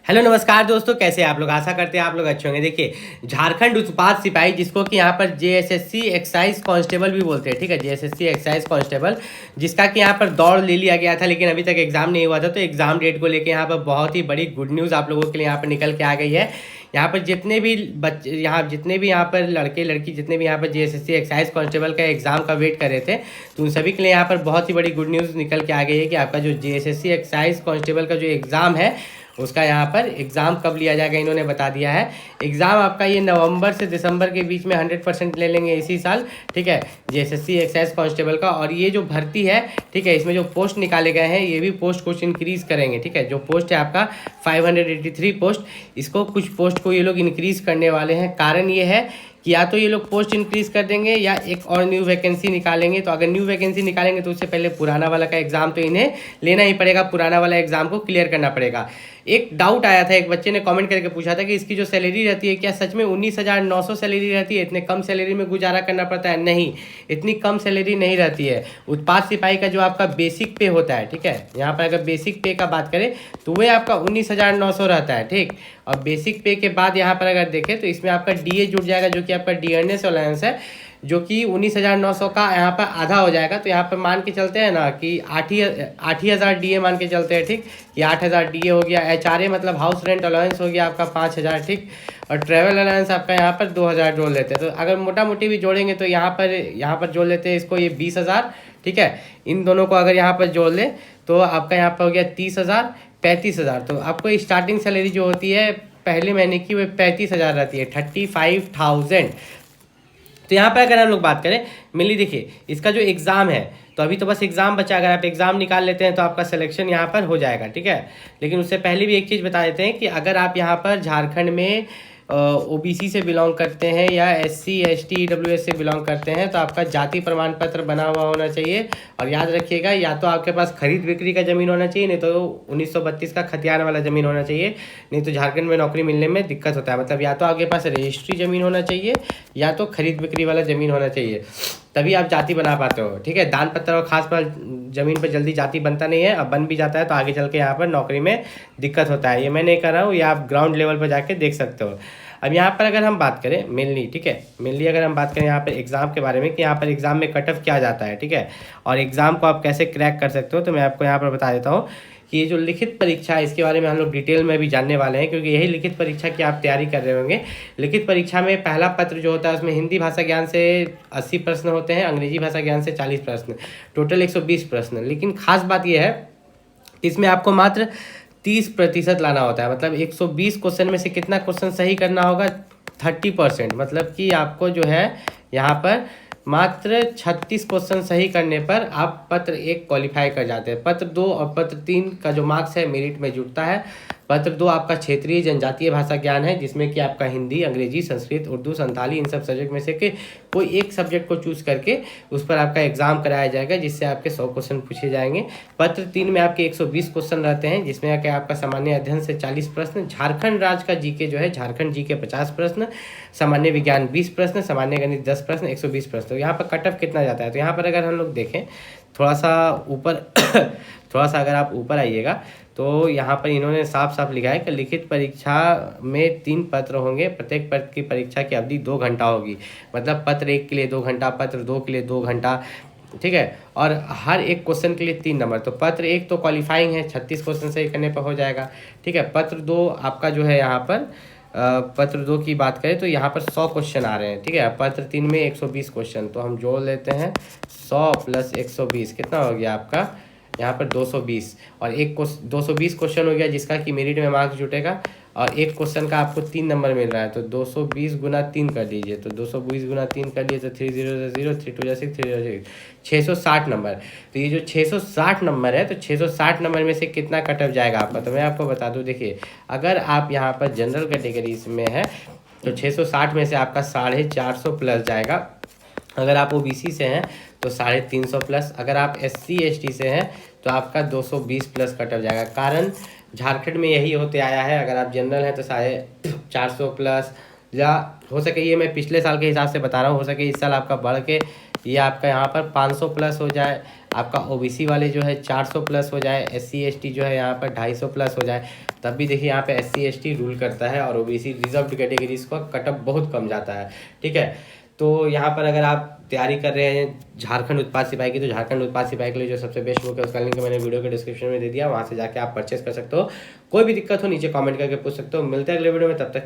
Hello नमस्कार दोस्तों, कैसे आप लोग। आशा करते हैं आप लोग अच्छे होंगे। देखिए, झारखंड उत्पाद सिपाही, जिसको कि यहाँ पर जेएसएससी एक्साइज कांस्टेबल भी बोलते हैं, ठीक है, जेएसएससी एक्साइज कांस्टेबल, जिसका कि यहाँ पर दौड़ ले लिया गया था लेकिन अभी तक एग्जाम नहीं हुआ था। तो एग्जाम डेट को लेकर यहाँ पर बहुत ही बड़ी गुड न्यूज़ आप लोगों के लिए यहाँ पर निकल के आ गई है। यहाँ पर जितने भी बच्चे जितने भी यहाँ पर लड़के लड़की जितने भी यहाँ पर जेएसएससी एक्साइज कांस्टेबल का एग्जाम का वेट कर रहे थे, तो उन सभी के लिए यहाँ पर बहुत ही बड़ी गुड न्यूज़ निकल के आ गई है कि आपका जो जेएसएससी एक्साइज कांस्टेबल का जो एग्ज़ाम है उसका यहाँ पर एग्ज़ाम कब लिया जाएगा इन्होंने बता दिया है। एग्ज़ाम आपका ये नवंबर से दिसंबर के बीच में 100% ले लेंगे इसी साल, ठीक है, जेएसएससी एक्साइज कांस्टेबल का। और ये जो भर्ती है, ठीक है, इसमें जो पोस्ट निकाले गए हैं ये भी पोस्ट कुछ इंक्रीज़ करेंगे, ठीक है। जो पोस्ट है आपका 583 पोस्ट, इसको कुछ पोस्ट को ये लोग इंक्रीज़ करने वाले हैं। कारण ये है कि या तो ये लोग पोस्ट इंक्रीज़ कर देंगे या एक और न्यू वैकेंसी निकालेंगे। तो अगर न्यू वैकेंसी निकालेंगे तो उससे पहले पुराना वाला का एग्ज़ाम तो इन्हें लेना ही पड़ेगा, पुराना वाला एग्ज़ाम को क्लियर करना पड़ेगा। एक डाउट आया था, एक बच्चे ने कमेंट करके पूछा था कि इसकी जो सैलरी रहती है क्या सच में 19,900 सैलरी रहती है? इतने कम सैलरी में गुजारा करना पड़ता है? नहीं, इतनी कम सैलरी नहीं रहती है। उत्पाद सिपाही का जो आपका बेसिक पे होता है, ठीक है, यहाँ पर अगर बेसिक पे का बात करें तो वह आपका 19,900 रहता है, ठीक। और बेसिक पे के बाद यहाँ पर अगर देखें तो इसमें आपका डीए जुड़ जाएगा, जो कि आपका डियरनेस अलाउंस है, जो कि 19,900 का यहाँ पर आधा हो जाएगा। तो यहाँ पर मान के चलते हैं ना कि 8,000 डीए मान के चलते हैं, ठीक। ये 8,000 डीए हो गया। एचआरए मतलब हाउस रेंट अलाउंस हो गया आपका 5,000, ठीक। और ट्रैवल अलाउंस आपका यहाँ पर 2,000 जोड़ लेते हैं। तो अगर मोटा मोटी भी जोड़ेंगे तो यहाँ पर जोड़ लेते हैं इसको, ये 20,000, ठीक है। इन दोनों को अगर यहाँ पर जोड़ ले तो आपका यहाँ पर हो गया 30,000, 35,000। तो आपको स्टार्टिंग सैलरी जो होती है पहले महीने की, वो 35,000 रहती है, 35,000। तो यहाँ पर अगर हम लोग बात करें मेनली, देखिए इसका जो एग्ज़ाम है, तो अभी तो बस एग्ज़ाम बचा। अगर आप एग्ज़ाम निकाल लेते हैं तो आपका सिलेक्शन यहाँ पर हो जाएगा, ठीक है। लेकिन उससे पहले भी एक चीज़ बता देते हैं कि अगर आप यहाँ पर झारखंड में ओबीसी से बिलोंग करते हैं या एससी एसटी ईडब्ल्यूएस से बिलोंग करते हैं तो आपका जाति प्रमाण पत्र बना हुआ होना चाहिए। और याद रखिएगा, या तो आपके पास खरीद बिक्री का ज़मीन होना चाहिए, नहीं तो 1932 का खतियान वाला ज़मीन होना चाहिए, नहीं तो झारखंड में नौकरी मिलने में दिक्कत होता है। मतलब या तो आपके पास रजिस्ट्री ज़मीन होना चाहिए या तो खरीद बिक्री वाला ज़मीन होना चाहिए, तभी आप जाति बना पाते हो, ठीक है। दान पत्र और खास पर ज़मीन पर जल्दी जाति बनता नहीं है, अब बन भी जाता है तो आगे चल के यहाँ पर नौकरी में दिक्कत होता है। ये मैं नहीं कर रहा हूँ, ये आप ग्राउंड लेवल पर जाके देख सकते हो। अब यहाँ पर अगर हम बात करें मेनली, ठीक है, मेनली अगर हम बात करें यहाँ पर एग्ज़ाम के बारे में कि यहाँ पर एग्ज़ाम में कट ऑफ क्या जाता है, ठीक है, और एग्ज़ाम को आप कैसे क्रैक कर सकते हो, तो मैं आपको यहाँ पर बता देता हूँ कि ये जो लिखित परीक्षा है इसके बारे में हम लोग डिटेल में भी जानने वाले हैं, क्योंकि यही लिखित परीक्षा की आप तैयारी कर रहे होंगे। लिखित परीक्षा में पहला पत्र जो होता है उसमें हिंदी भाषा ज्ञान से 80 प्रश्न होते हैं, अंग्रेजी भाषा ज्ञान से 40 प्रश्न, टोटल 120 प्रश्न। लेकिन खास बात यह है कि इसमें आपको मात्र 30% लाना होता है। मतलब 120 क्वेश्चन में से कितना क्वेश्चन सही करना होगा? 30%। मतलब कि आपको जो है यहाँ पर मात्र 36 क्वेश्चन सही करने पर आप पत्र 1 क्वालिफाई कर जाते हैं। पत्र 2 और पत्र 3 का जो मार्क्स है मेरिट में जुड़ता है। पत्र 2 आपका क्षेत्रीय जनजातीय भाषा ज्ञान है, जिसमें कि आपका हिंदी, अंग्रेजी, संस्कृत, उर्दू, संथाली, इन सब सब्जेक्ट में से के कोई एक सब्जेक्ट को चूज़ करके उस पर आपका एग्जाम कराया जाएगा, जिससे आपके 100 क्वेश्चन पूछे जाएंगे। पत्र 3 में आपके 120 क्वेश्चन रहते हैं, जिसमें कि आपका सामान्य अध्ययन से 40 प्रश्न, झारखंड राज्य का जीके जो है झारखंड जीके 50 प्रश्न, सामान्य विज्ञान 20 प्रश्न, सामान्य गणित 10 प्रश्न, 120 प्रश्न। तो यहाँ पर कट ऑफ कितना जाता है? तो यहाँ पर अगर हम लोग देखें थोड़ा सा ऊपर थोड़ा सा अगर आप ऊपर आइएगा तो यहाँ पर इन्होंने साफ साफ लिखा है कि लिखित परीक्षा में 3 पत्र होंगे, प्रत्येक पत्र की परीक्षा की अवधि 2 घंटा होगी। मतलब पत्र 1 के लिए 2 घंटा, पत्र 2 के लिए 2 घंटा, ठीक है। और हर एक क्वेश्चन के लिए 3 नंबर। तो पत्र 1 तो क्वालिफाइंग है, 36 क्वेश्चन सही करने पर हो जाएगा, ठीक है। पत्र 2 आपका जो है यहाँ पर पत्र 2 की बात करें तो यहाँ पर 100 क्वेश्चन आ रहे हैं, ठीक है। पत्र 3 में 120 क्वेश्चन, तो हम जोड़ लेते हैं 100 प्लस 120 कितना हो गया आपका यहाँ पर 220। और 220 क्वेश्चन हो गया जिसका कि मेरिट में मार्क्स जुटेगा, और एक क्वेश्चन का आपको 3 नंबर मिल रहा है। तो 220 गुना 3 कर दीजिए, तो 220 गुना 3 कर दिए तो 3 0 0 3 2 6 3 0 660 नंबर। तो ये जो 660 नंबर है, तो 660 नंबर में से कितना कट ऑफ जाएगा आपका? तो मैं आपको बता दूं, देखिए अगर आप यहाँ पर जनरल कैटेगरी में है तो 660 में से आपका 450 प्लस जाएगा। अगर आप ओबीसी से हैं तो 350 प्लस, अगर आप एससी एसटी से हैं तो आपका 220 प्लस कट ऑफ जाएगा। कारण झारखंड में यही होते आया है। अगर आप जनरल हैं तो 450 प्लस, या हो सके, ये मैं पिछले साल के हिसाब से बता रहा हूँ, हो सके इस साल आपका बढ़ के ये आपका यहाँ पर 500 प्लस हो जाए। आपका ओबीसी वाले जो है 400 प्लस हो जाए, SC ST जो है यहाँ पर 250 प्लस हो जाए, तब भी देखिए यहाँ पे SC ST रूल करता है और ओबीसी रिजर्व्ड कैटेगरीज का कटअप बहुत कम जाता है। ठीक है, तो यहाँ पर अगर आप तैयारी कर रहे हैं झारखंड उत्पाद सिपाही की, तो झारखंड उत्पाद सिपाही के लिए जो सबसे बेस्ट बुक है उसका लिंक मैंने वीडियो के डिस्क्रिप्शन में दे दिया, वहाँ से जाके आप परचेस कर सकते हो। कोई भी दिक्कत हो नीचे कमेंट करके पूछ सकते हो। मिलते हैं अगले वीडियो में, तब तक